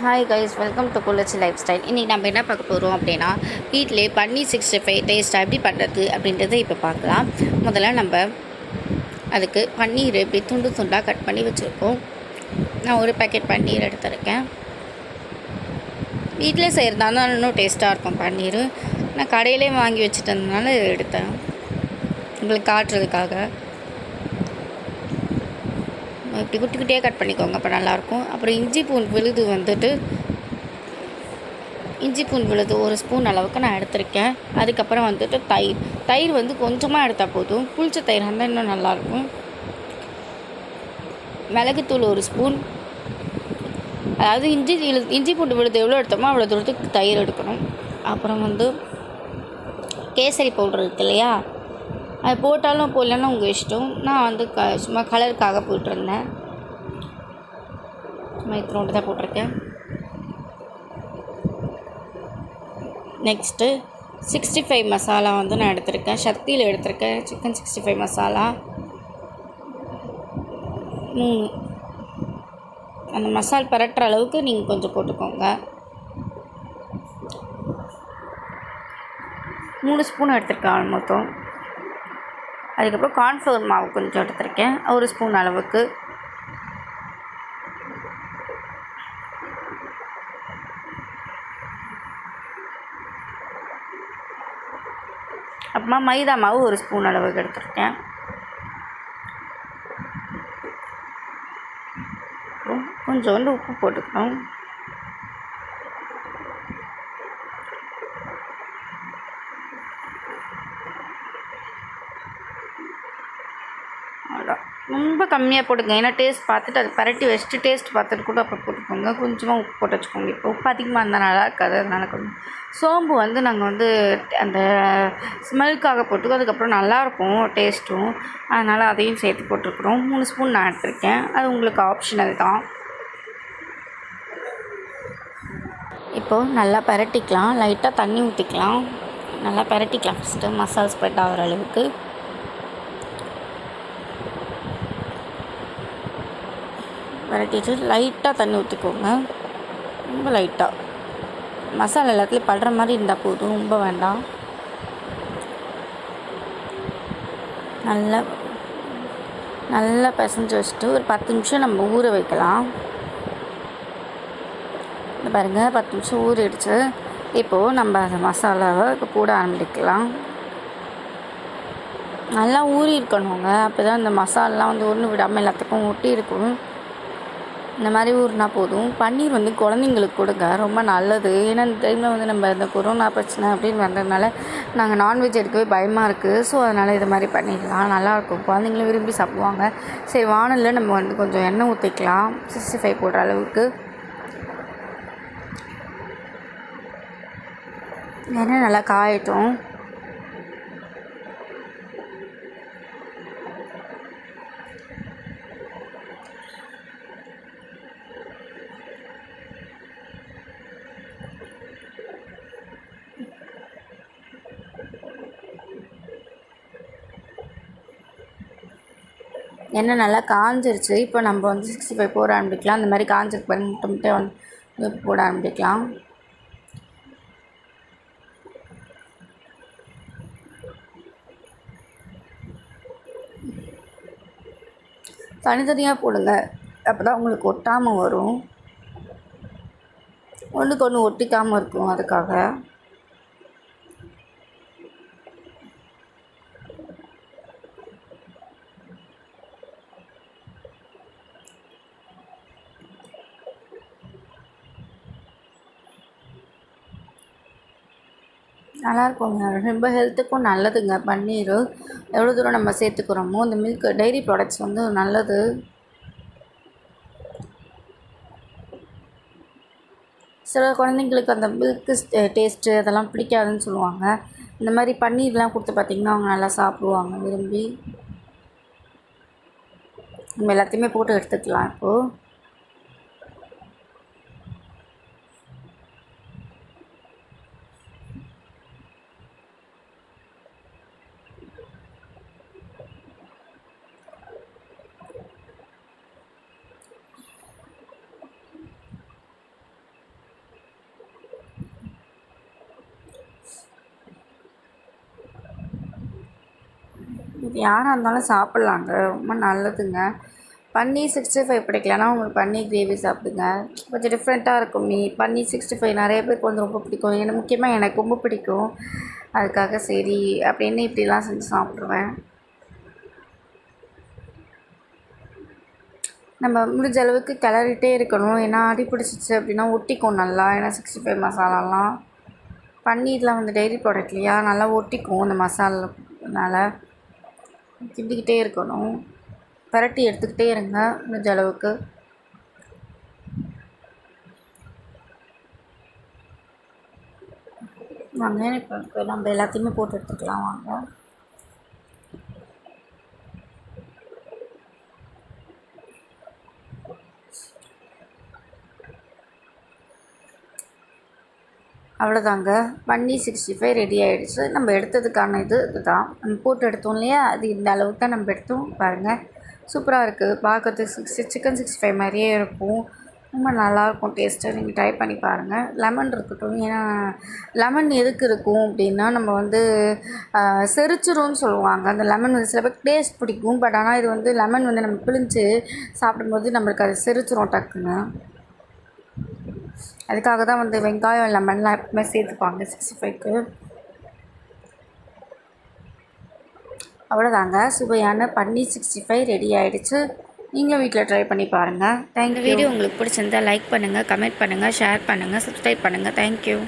Hi guys, welcome to Kulachi lifestyle. இன்றைக்கி நம்ம என்ன பார்க்க போகிறோம் அப்படின்னா, வீட்டிலே பன்னீர் 65 டேஸ்ட்டாக எப்படி பண்ணுறது அப்படின்றத இப்போ பார்க்கலாம். முதல்ல நம்ம அதுக்கு பன்னீர் இப்படி துண்டு துண்டாக கட் பண்ணி வச்சுருக்கோம். நான் ஒரு பேக்கெட் பன்னீர் எடுத்துருக்கேன். வீட்டிலே செய்கிறதா இருந்தால் இன்னும் டேஸ்ட்டாக இருக்கும் பன்னீர். நான் கடையிலே வாங்கி வச்சுட்டு இருந்ததுனால எடுத்தேன் உங்களுக்கு காட்டுறதுக்காக. இப்படி குட்டி குட்டியாக கட் பண்ணிக்கோங்க, அப்போ நல்லாயிருக்கும். அப்புறம் இஞ்சி பூண்டு விழுது ஒரு ஸ்பூன் அளவுக்கு நான் எடுத்திருக்கேன். அதுக்கப்புறம் தயிர் கொஞ்சமாக எடுத்தால் போதும். புளிச்ச தயிர் இருந்தால் இன்னும் நல்லாயிருக்கும். மிளகுத்தூள் ஒரு ஸ்பூன், அதாவது இஞ்சி பூண்டு விழுது எவ்வளோ எடுத்தோமோ அவ்வளோ தூரத்துக்கு தயிர் எடுக்கணும். அப்புறம் கேசரி பவுடர் இருக்கு இல்லையா, அது போட்டாலும் போடலன்னா உங்கள் இஷ்டம். நான் சும்மா கலருக்காக போட்டிருந்தேன். சும்மா இத்தனோண்டு தான் போட்டிருக்கேன். நெக்ஸ்ட்டு 65 மசாலா நான் எடுத்திருக்கேன். சக்தியில் எடுத்திருக்கேன். சிக்கன் 65 மசாலா 3. அந்த மசால் பரட்டுற அளவுக்கு நீங்கள் கொஞ்சம் போட்டுக்கோங்க. 3 ஸ்பூன் எடுத்திருக்கேன் மொத்தம். அதுக்கப்புறம் கார்ன்ஃப்ளவர் மாவு கொஞ்சம் எடுத்திருக்கேன், 1 ஸ்பூன் அளவுக்கு. அப்புறமா மைதா மாவு 1 ஸ்பூன் அளவுக்கு எடுத்திருக்கேன். கொஞ்சோண்டு உப்பு போட்டுக்கணும். ரொம்ப கம்மியாக போட்டுங்க, ஏன்னா டேஸ்ட் பார்த்துட்டு அது பரட்டி வச்சுட்டு டேஸ்ட் பார்த்துட்டு கூட அப்புறம் போட்டுக்கோங்க. கொஞ்சமாக உப்பு போட்டு வச்சுக்கோங்க. இப்போ உப்பு அதிகமாக இருந்தால் நல்லா இருக்காது, அதனால் கொஞ்சம். சோம்பு நாங்கள் அந்த ஸ்மெல்லுக்காக போட்டுக்கோ, அதுக்கப்புறம் நல்லாயிருக்கும் டேஸ்ட்டும், அதனால் அதையும் சேர்த்து போட்டுருக்குறோம். 3 ஸ்பூன் நான் எடுத்திருக்கேன். அது உங்களுக்கு ஆப்ஷனல் தான். இப்போது நல்லா பரட்டிக்கலாம். லைட்டாக தண்ணி ஊற்றிக்கலாம். நல்லா பரட்டிக்கலாம் ஃபஸ்ட்டு, மசாலா ஸ்ப்ரெட் ஆகிற அளவுக்கு. பரட்டிட்டு லைட்டாக தண்ணி ஊற்றிக்கோங்க, ரொம்ப லைட்டாக. மசாலா எல்லாத்துலேயும் படுற மாதிரி இருந்தால் போதும், ரொம்ப வேண்டாம். நல்லா பிசைஞ்சு வச்சுட்டு ஒரு 10 நிமிஷம் நம்ம ஊற வைக்கலாம். பாருங்கள், 10 நிமிஷம் ஊறிடுச்சு. இப்போது நம்ம அந்த மசாலாவை போட ஆரம்பிக்கலாம். நல்லா ஊறி இருக்கணுங்க, அப்போ தான் இந்த மசாலாலாம் ஒன்று விடாமல் எல்லாத்துக்கும் ஒட்டி இருக்கும். இந்த மாதிரி ஊறினா போதும். பன்னீர் குழந்தைங்களுக்கு கொடுங்க, ரொம்ப நல்லது. ஏன்னா இந்த டைமில் நம்ம இந்த கொரோனா பிரச்சனை அப்படின்னு வந்ததுனால நாங்கள் நான்வெஜ் எடுக்கவே பயமாக இருக்குது. ஸோ அதனால் இது மாதிரி பண்ணிடலாம், நல்லாயிருக்கும். குழந்தைங்களும் விரும்பி சாப்பிடுவாங்க. சரி, வானலில் நம்ம கொஞ்சம் எண்ணெய் ஊற்றிக்கலாம், 65 போடுற அளவுக்கு. எண்ணெய் நல்லா காயட்டும். எண்ணெய் நல்லா காஞ்சிருச்சு. இப்போ நம்ம 65 போட ஆரம்பிக்கலாம். அந்த மாதிரி காஞ்சிருக்கு முட்டை போட ஆரம்பிக்கலாம். தனித்தனியாக போடுங்க, அப்போ தான் உங்களுக்கு ஒட்டாமல் வரும். ஒன்றுக்கு ஒன்று ஒட்டிக்காமல் இருக்கும், அதுக்காக. நல்லாயிருக்குங்க, ரொம்ப ஹெல்த்துக்கும் நல்லதுங்க பன்னீர். எவ்வளோ தூரம் நம்ம சேர்த்துக்கிறோமோ இந்த மில்க் டைரி ப்ராடக்ட்ஸ் நல்லது. சில குழந்தைங்களுக்கு அந்த மில்க்கு டேஸ்ட்டு அதெல்லாம் பிடிக்காதுன்னு சொல்லுவாங்க. இந்த மாதிரி பன்னீர்லாம் கொடுத்து பார்த்திங்கன்னா அவங்க நல்லா சாப்பிடுவாங்க விரும்பி. நம்ம எல்லாத்தையுமே போட்டு எடுத்துக்கலாம். இப்போது இது யாராக இருந்தாலும் சாப்பிட்லாங்க, ரொம்ப நல்லதுங்க. பன்னீர் 65 பிடிக்கலன்னா உங்களுக்கு பன்னீர் கிரேவி சாப்பிடுங்க. கொஞ்சம் டிஃப்ரெண்ட்டாக இருக்கும். பன்னீர் 65 நிறைய பேருக்கு வந்து ரொம்ப பிடிக்கும். எனக்கு முக்கியமாக எனக்கு ரொம்ப பிடிக்கும். அதுக்காக சரி அப்படின்னு இப்படிலாம் செஞ்சு சாப்பிட்ருவேன். நம்ம முடிஞ்ச அளவுக்கு கிளறிட்டே இருக்கணும். ஏன்னா அடி பிடிச்சிச்சு அப்படின்னா ஒட்டிக்கும் நல்லா. ஏன்னா 65 மசாலாலாம் பன்னீர்லாம் வந்து டெய்ரி ப்ராடக்ட் இல்லையா, நல்லா ஒட்டிக்கும் இந்த மசாலானால. கிண்டிக்கிட்டே இருக்கணும், பரட்டி எடுத்துக்கிட்டே இருங்க முடிஞ்ச அளவுக்கு. வாங்க இப்போ நம்ம எல்லாத்தையுமே போட்டு எடுத்துக்கலாம் வாங்க. அவ்வளோதாங்க, பன்னீர் 65 ரெடி ஆகிடுச்சு. நம்ம எடுத்ததுக்கான இதுதான் நம்ம போட்டு எடுத்தோம் இல்லையா, அது இந்த அளவுக்கு தான் நம்ம எடுத்தோம். பாருங்கள், சூப்பராக இருக்குது. பார்க்கறதுக்கு சிக்கன் 65 மாதிரியே இருக்கும். ரொம்ப நல்லாயிருக்கும் டேஸ்ட்டு. நீங்கள் ட்ரை பண்ணி பாருங்கள். லெமன் இருக்கட்டும். ஏன்னா லெமன் எதுக்கு இருக்கும் அப்படின்னா, நம்ம வந்து செரிச்சிரும்னு சொல்லுவாங்க. அந்த லெமன் வந்து சில பேருக்கு டேஸ்ட் பிடிக்கும். பட் ஆனால் இது வந்து லெமன் வந்து நம்ம பிழிஞ்சு சாப்பிடும்போது நம்மளுக்கு அது செரிச்சிரும் டக்குன்னு. அதுக்காக தான் வந்து வெங்காயம் லெமன்லாம் எப்பவுமே சேர்த்துப்பாங்க 65க்கு. அவ்வளோதாங்க, சுவையான பன்னீர் 65 ரெடி ஆகிடுச்சு. நீங்களும் வீட்டில் ட்ரை பண்ணி பாருங்கள். தேங்க்யூ. வீடியோ உங்களுக்கு பிடிச்சிருந்தா லைக் பண்ணுங்கள், கமெண்ட் பண்ணுங்கள், ஷேர் பண்ணுங்கள், சப்ஸ்கிரைப் பண்ணுங்கள். தேங்க்யூ.